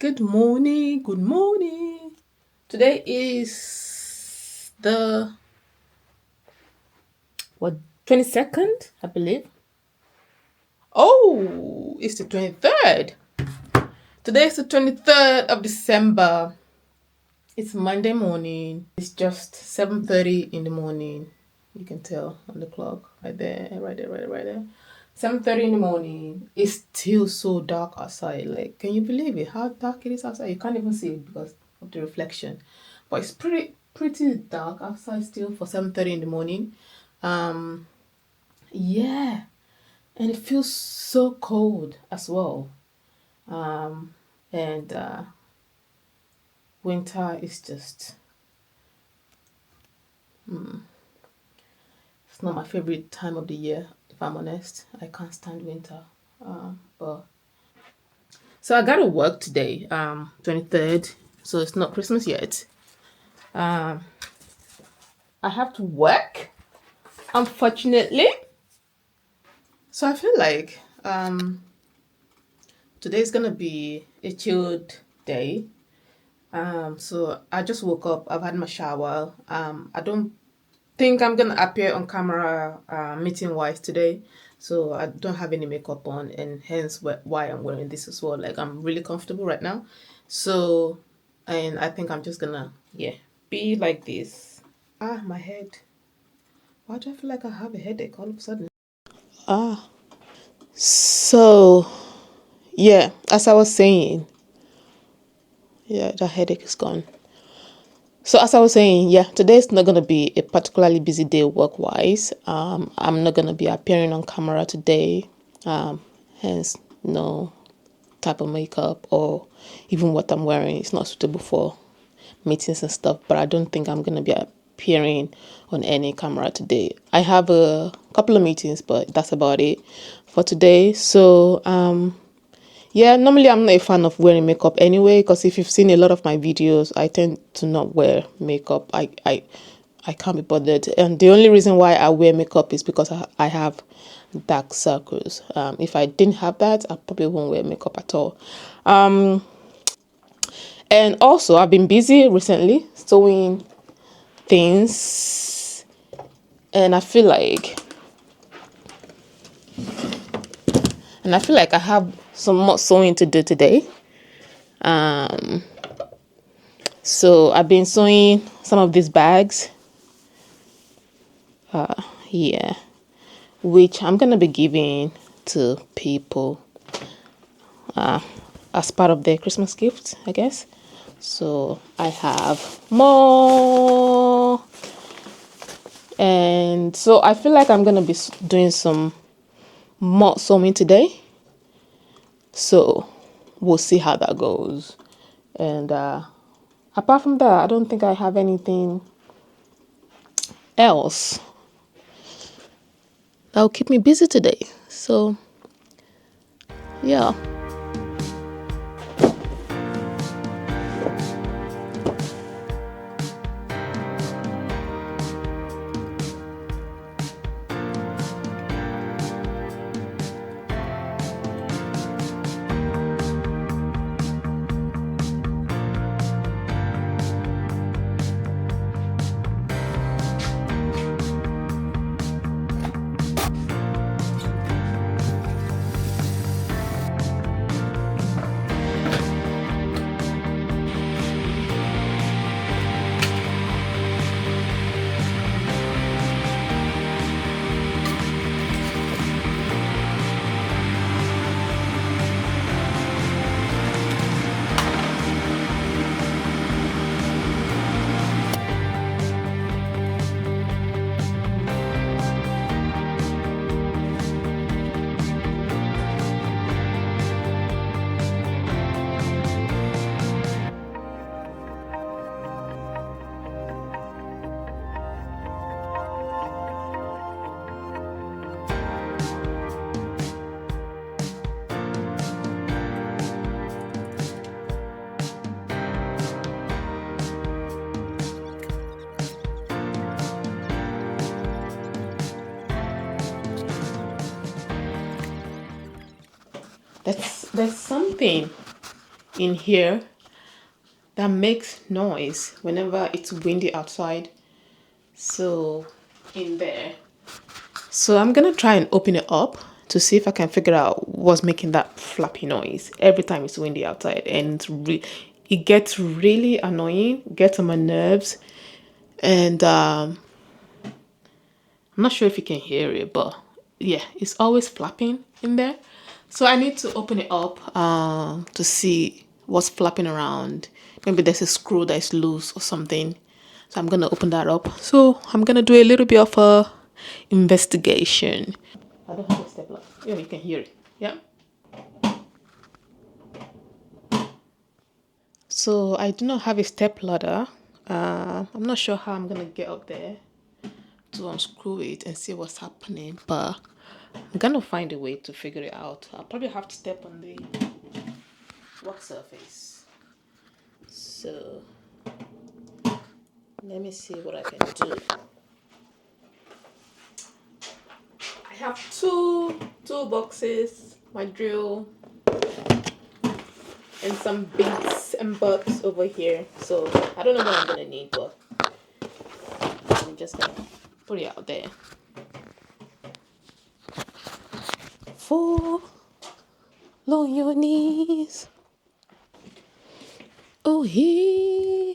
Good morning, good morning. Today is the 22nd, I believe. Oh, it's the 23rd. Today is the 23rd of December. It's Monday morning. It's just 7:30 in the morning. You can tell on the clock right there, right there. 7:30 in the morning. It's still so dark outside. Like, can you believe it? How dark it is outside? You can't even see it because of the reflection. But it's pretty dark outside still for 7:30 in the morning. Yeah, and it feels so cold as well. And winter is just it's not my favorite time of the year, if I'm honest. I can't stand winter. But so I gotta work today, 23rd. So it's not Christmas yet. I have to work, unfortunately. So I feel like today's gonna be a chilled day. So I just woke up. I've had my shower. I don't think I'm gonna appear on camera meeting wise today, so I don't have any makeup on, and hence why I'm wearing this as well. Like, I'm really comfortable right now, so and I think I'm just gonna be like this. My head. Why do I feel like I have a headache all of a sudden? So yeah, as I was saying, the headache is gone. So as I was saying, today's not gonna be a particularly busy day work-wise. I'm not gonna be appearing on camera today. Hence no type of makeup or even what I'm wearing is not suitable for meetings and stuff. But I don't think I'm gonna be appearing on any camera today. I have a couple of meetings, but that's about it for today. So normally I'm not a fan of wearing makeup anyway, because if you've seen a lot of my videos, I tend to not wear makeup. I can't be bothered. And the only reason why I wear makeup is because I have dark circles. If I didn't have that, I probably won't wear makeup at all. And also, I've been busy recently sewing things, and I feel like I have some more sewing to do today. So I've been sewing some of these bags. Which I'm gonna be giving to people as part of their Christmas gift, I guess. So I have more, and so I feel like I'm gonna be doing some more sewing today. So we'll see how that goes. And apart from that, I don't think I have anything else that will keep me busy today. So yeah. There's something in here that makes noise whenever it's windy outside. So in there. So I'm gonna try and open it up to see if I can figure out what's making that flappy noise every time it's windy outside, and it gets really annoying, gets on my nerves, and I'm not sure if you can hear it, but yeah, it's always flapping in there. So I need to open it up to see what's flapping around. Maybe there's a screw that is loose or something. So I'm gonna open that up. So I'm gonna do a little bit of a investigation. I don't have a stapler. Yeah, you can hear it. Yeah. So I do not have a step ladder. I'm not sure how I'm gonna get up there to unscrew it and see what's happening, but I'm gonna find a way to figure it out. I'll probably have to step on the work surface. So let me see what I can do. I have two toolboxes, my drill, and some bits and bobs over here. So I don't know what I'm gonna need, but I'm just gonna put it out there. Fall on your knees. Oh, hear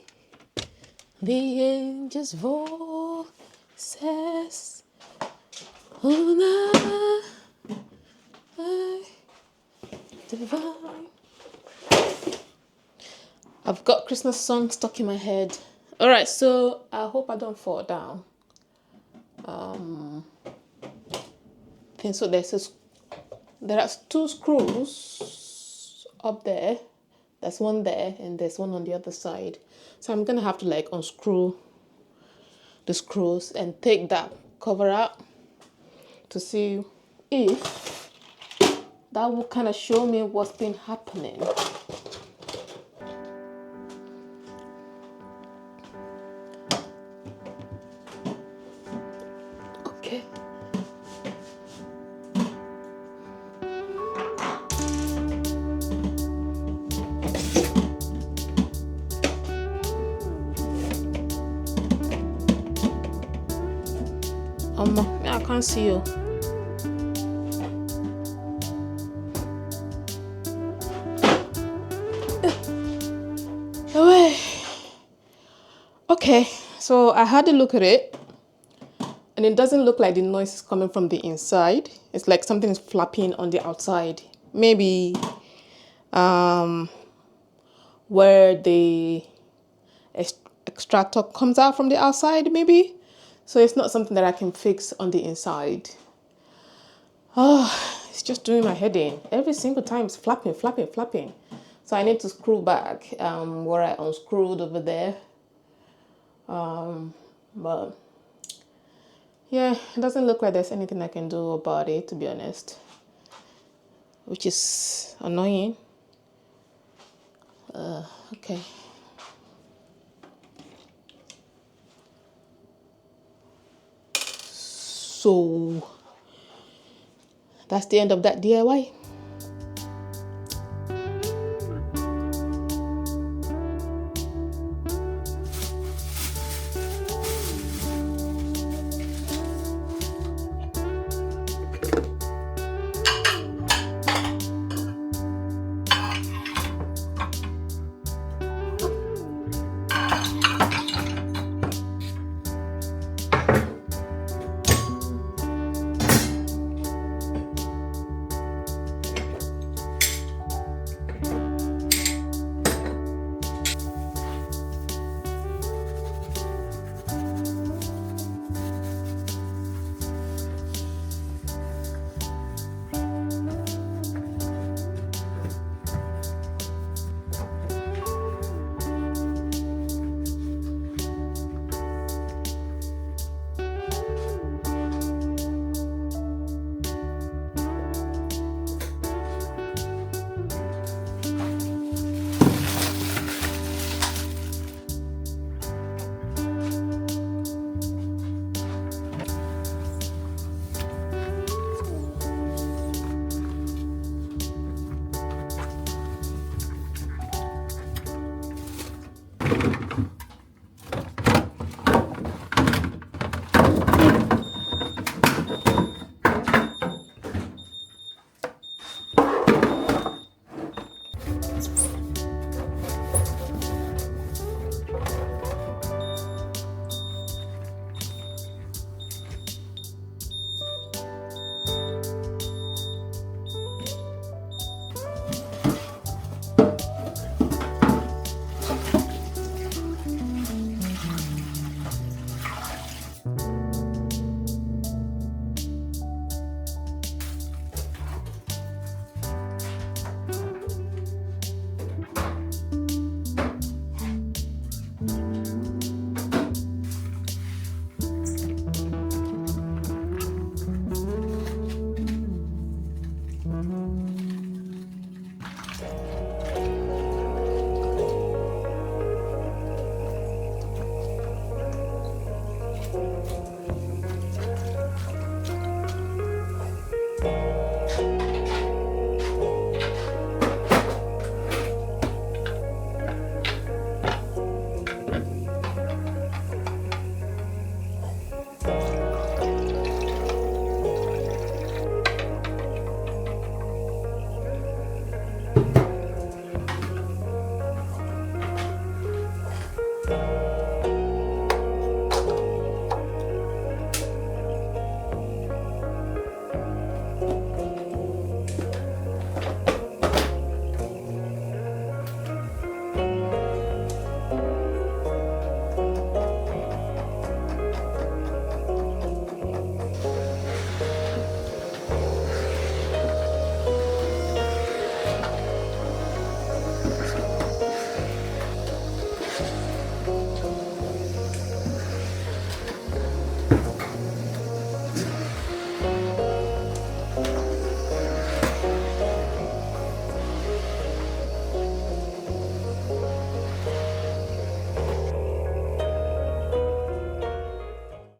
the angels' voices. Oh, my divine. I've got Christmas song stuck in my head. All right, so I hope I don't fall down. Okay, so there are two screws up there. There's one there and there's one on the other side. So I'm gonna have to like unscrew the screws and take that cover out to see if that will kind of show me what's been happening. Okay. I can't see you. Okay, so I had a look at it, and it doesn't look like the noise is coming from the inside. It's like something is flapping on the outside. Maybe where the extractor comes out from the outside, maybe. So it's not something that I can fix on the inside. Oh, it's just doing my head in. Every single time it's flapping, flapping, flapping. So I need to screw back where I unscrewed over there. But yeah, it doesn't look like there's anything I can do about it, to be honest, which is annoying. Okay. So that's the end of that DIY.